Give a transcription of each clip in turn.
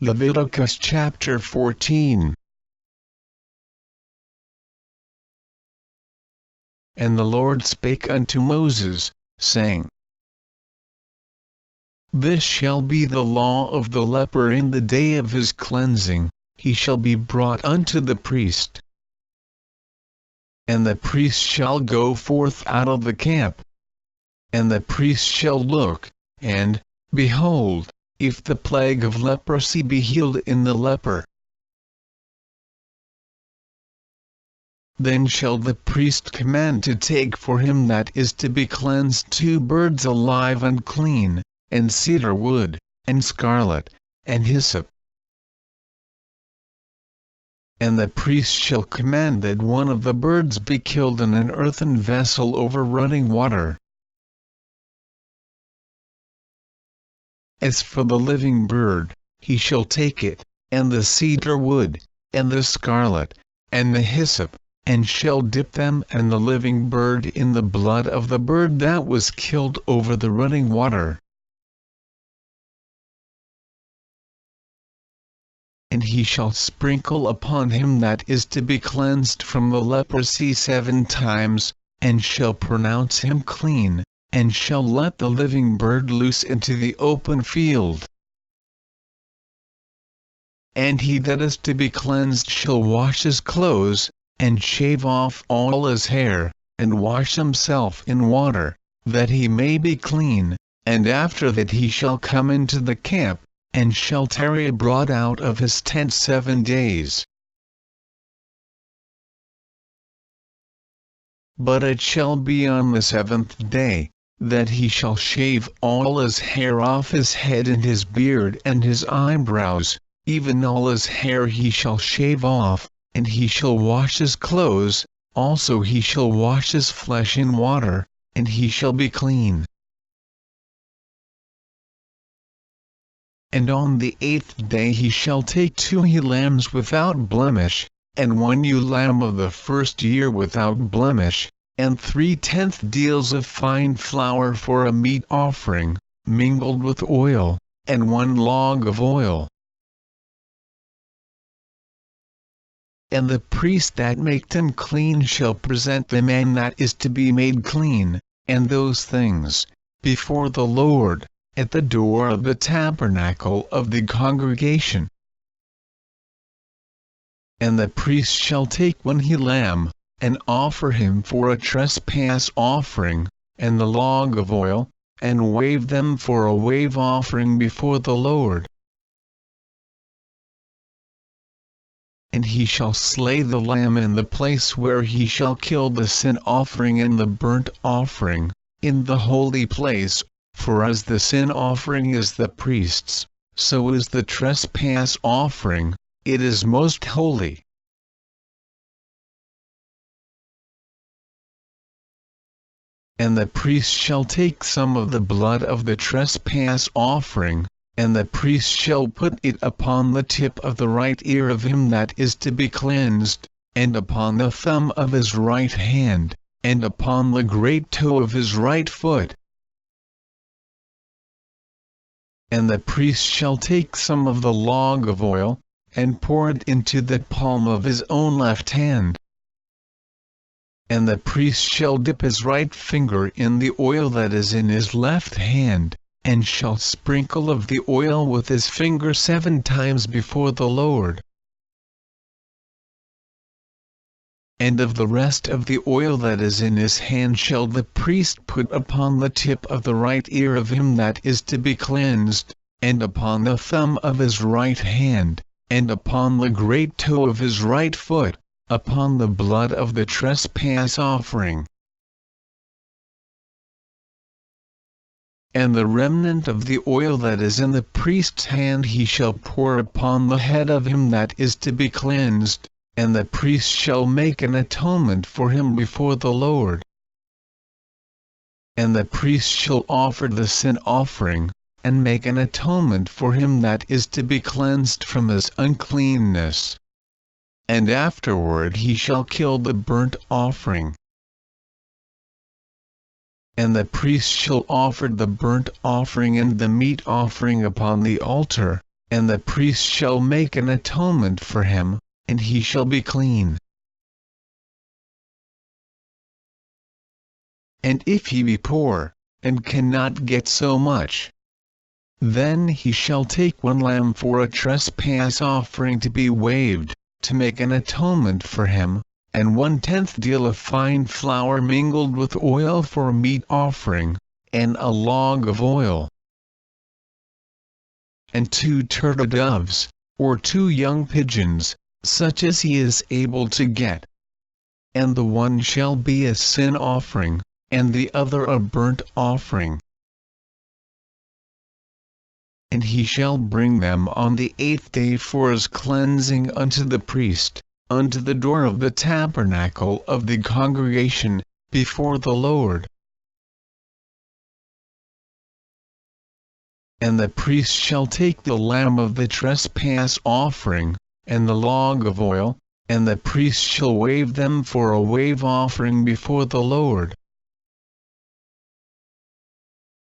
Leviticus chapter 14. And the Lord spake unto Moses, saying, This shall be the law of the leper in the day of his cleansing, he shall be brought unto the priest. And the priest shall go forth out of the camp. And the priest shall look, and, behold, if the plague of leprosy be healed in the leper, then shall the priest command to take for him that is to be cleansed 2 birds alive and clean, and cedar wood, and scarlet, and hyssop. And the priest shall command that one of the birds be killed in an earthen vessel over running water. As for the living bird, he shall take it, and the cedar wood, and the scarlet, and the hyssop, and shall dip them and the living bird in the blood of the bird that was killed over the running water. And he shall sprinkle upon him that is to be cleansed from the leprosy 7 times, and shall pronounce him clean, and shall let the living bird loose into the open field. And he that is to be cleansed shall wash his clothes, and shave off all his hair, and wash himself in water, that he may be clean, and after that he shall come into the camp, and shall tarry abroad out of his tent 7 days. But it shall be on the 7th day, that he shall shave all his hair off his head and his beard and his eyebrows, even all his hair he shall shave off, and he shall wash his clothes, also he shall wash his flesh in water, and he shall be clean. And on the 8th day he shall take 2 he-lambs without blemish, and 1 ewe lamb of the first year without blemish, and 3/10 deals of fine flour for a meat offering, mingled with oil, and 1 log of oil. And the priest that maketh them clean shall present the man that is to be made clean, and those things, before the Lord, at the door of the tabernacle of the congregation. And the priest shall take 1 he-lamb, and offer him for a trespass offering, and the log of oil, and wave them for a wave offering before the Lord. And he shall slay the lamb in the place where he shall kill the sin offering and the burnt offering, in the holy place, for as the sin offering is the priest's, so is the trespass offering, it is most holy. And the priest shall take some of the blood of the trespass offering, and the priest shall put it upon the tip of the right ear of him that is to be cleansed, and upon the thumb of his right hand, and upon the great toe of his right foot. And the priest shall take some of the log of oil, and pour it into the palm of his own left hand. And the priest shall dip his right finger in the oil that is in his left hand, and shall sprinkle of the oil with his finger 7 times before the Lord. And of the rest of the oil that is in his hand shall the priest put upon the tip of the right ear of him that is to be cleansed, and upon the thumb of his right hand, and upon the great toe of his right foot, upon the blood of the trespass offering. And the remnant of the oil that is in the priest's hand he shall pour upon the head of him that is to be cleansed, and the priest shall make an atonement for him before the Lord. And the priest shall offer the sin offering, and make an atonement for him that is to be cleansed from his uncleanness. And afterward he shall kill the burnt offering. And the priest shall offer the burnt offering and the meat offering upon the altar, and the priest shall make an atonement for him, and he shall be clean. And if he be poor, and cannot get so much, then he shall take one lamb for a trespass offering to be waived, to make an atonement for him, and 1/10 deal of fine flour mingled with oil for a meat offering, and a log of oil, and 2 turtle doves, or 2 young pigeons, such as he is able to get. And the one shall be a sin offering, and the other a burnt offering. And he shall bring them on the 8th day for his cleansing unto the priest, unto the door of the tabernacle of the congregation, before the Lord. And the priest shall take the lamb of the trespass offering, and the log of oil, and the priest shall wave them for a wave offering before the Lord.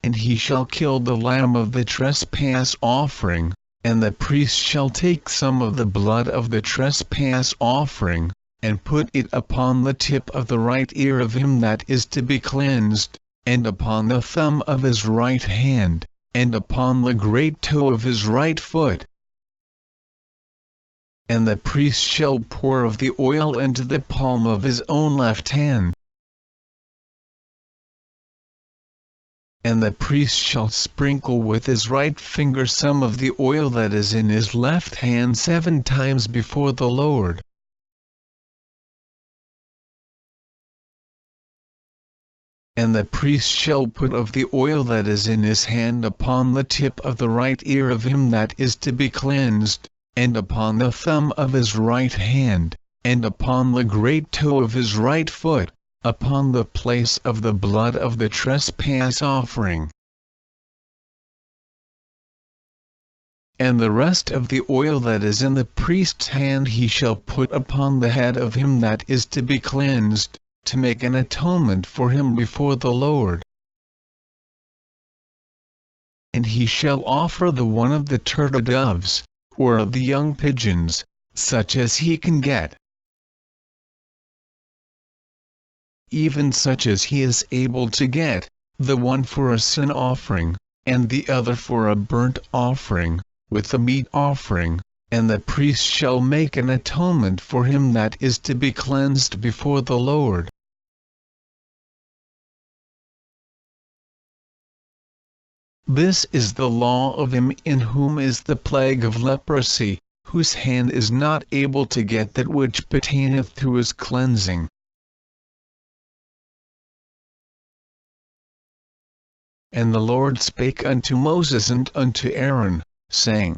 And he shall kill the lamb of the trespass offering, and the priest shall take some of the blood of the trespass offering, and put it upon the tip of the right ear of him that is to be cleansed, and upon the thumb of his right hand, and upon the great toe of his right foot. And the priest shall pour of the oil into the palm of his own left hand. And the priest shall sprinkle with his right finger some of the oil that is in his left hand 7 times before the Lord. And the priest shall put of the oil that is in his hand upon the tip of the right ear of him that is to be cleansed, and upon the thumb of his right hand, and upon the great toe of his right foot, upon the place of the blood of the trespass offering. And the rest of the oil that is in the priest's hand he shall put upon the head of him that is to be cleansed, to make an atonement for him before the Lord. And he shall offer the one of the turtle doves, or of the young pigeons, such as he can get, even such as he is able to get, the one for a sin offering, and the other for a burnt offering, with the meat offering, and the priest shall make an atonement for him that is to be cleansed before the Lord. This is the law of him in whom is the plague of leprosy, whose hand is not able to get that which pertaineth to his cleansing. And the Lord spake unto Moses and unto Aaron, saying,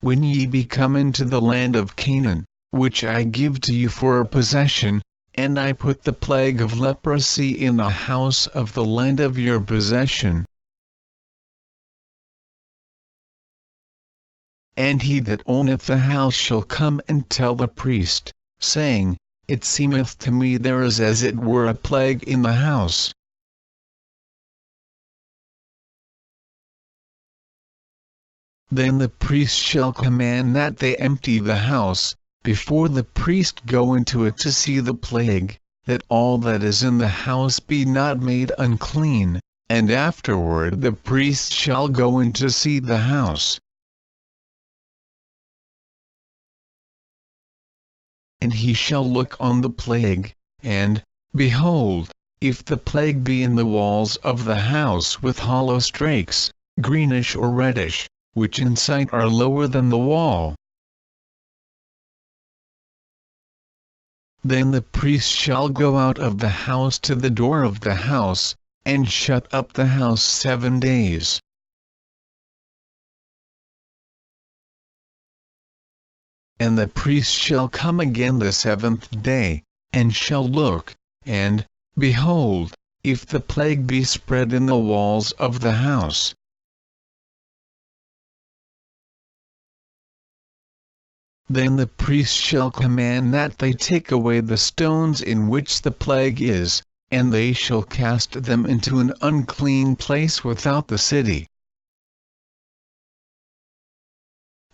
When ye be come into the land of Canaan, which I give to you for a possession, and I put the plague of leprosy in the house of the land of your possession, and he that owneth the house shall come and tell the priest, saying, It seemeth to me there is as it were a plague in the house. Then the priest shall command that they empty the house, before the priest go into it to see the plague, that all that is in the house be not made unclean, and afterward the priest shall go in to see the house. And he shall look on the plague, and, behold, if the plague be in the walls of the house with hollow strakes, greenish or reddish, which in sight are lower than the wall, then the priest shall go out of the house to the door of the house, and shut up the house 7 days. And the priest shall come again the 7th day, and shall look, and, behold, if the plague be spread in the walls of the house, then the priest shall command that they take away the stones in which the plague is, and they shall cast them into an unclean place without the city.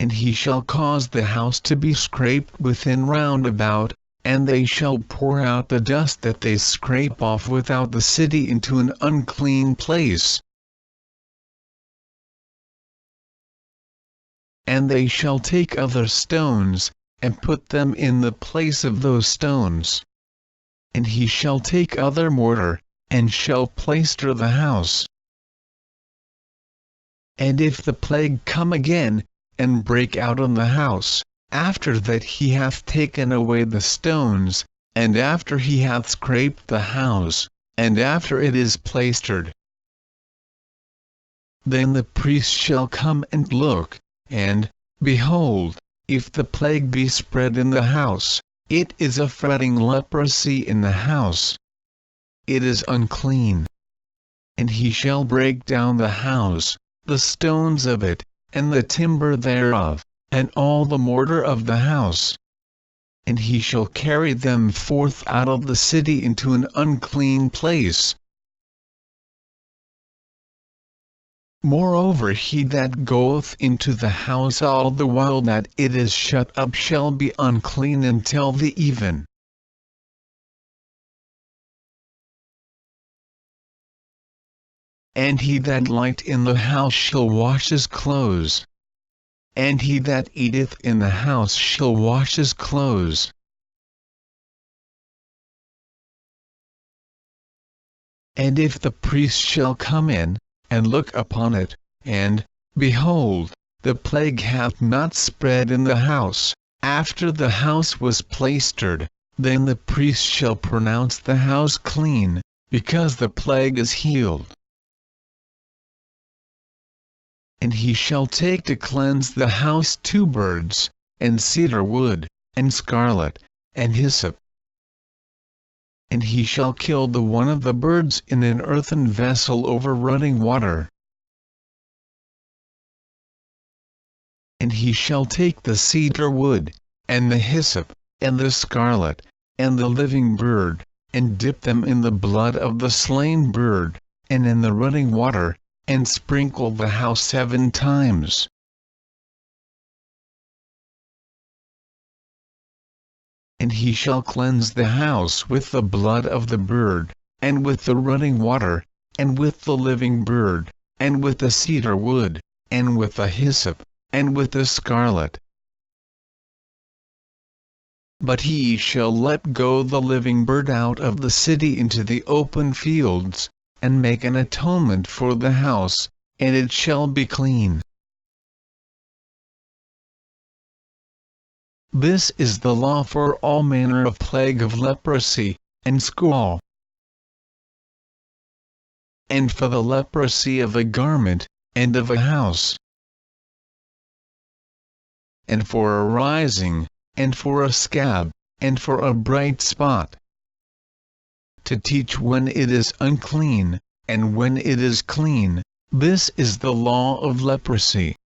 And he shall cause the house to be scraped within round about, and they shall pour out the dust that they scrape off without the city into an unclean place. And they shall take other stones, and put them in the place of those stones. And he shall take other mortar, and shall plaister the house. And if the plague come again, and break out on the house, after that he hath taken away the stones, and after he hath scraped the house, and after it is plaistered, then the priest shall come and look, and, behold, if the plague be spread in the house, it is a fretting leprosy in the house. It is unclean. And he shall break down the house, the stones of it, and the timber thereof, and all the mortar of the house. And he shall carry them forth out of the city into an unclean place. Moreover, he that goeth into the house all the while that it is shut up shall be unclean until the even. And he that light in the house shall wash his clothes. And he that eateth in the house shall wash his clothes. And if the priest shall come in, and look upon it, and, behold, the plague hath not spread in the house, after the house was plaistered, then the priest shall pronounce the house clean, because the plague is healed. And he shall take to cleanse the house 2 birds, and cedar wood, and scarlet, and hyssop. And he shall kill the one of the birds in an earthen vessel over running water. And he shall take the cedar wood, and the hyssop, and the scarlet, and the living bird, and dip them in the blood of the slain bird, and in the running water, and sprinkle the house 7 times. And he shall cleanse the house with the blood of the bird, and with the running water, and with the living bird, and with the cedar wood, and with the hyssop, and with the scarlet. But he shall let go the living bird out of the city into the open fields, and make an atonement for the house, and it shall be clean. This is the law for all manner of plague of leprosy, and squall, and for the leprosy of a garment, and of a house, and for a rising, and for a scab, and for a bright spot, to teach when it is unclean, and when it is clean. This is the law of leprosy.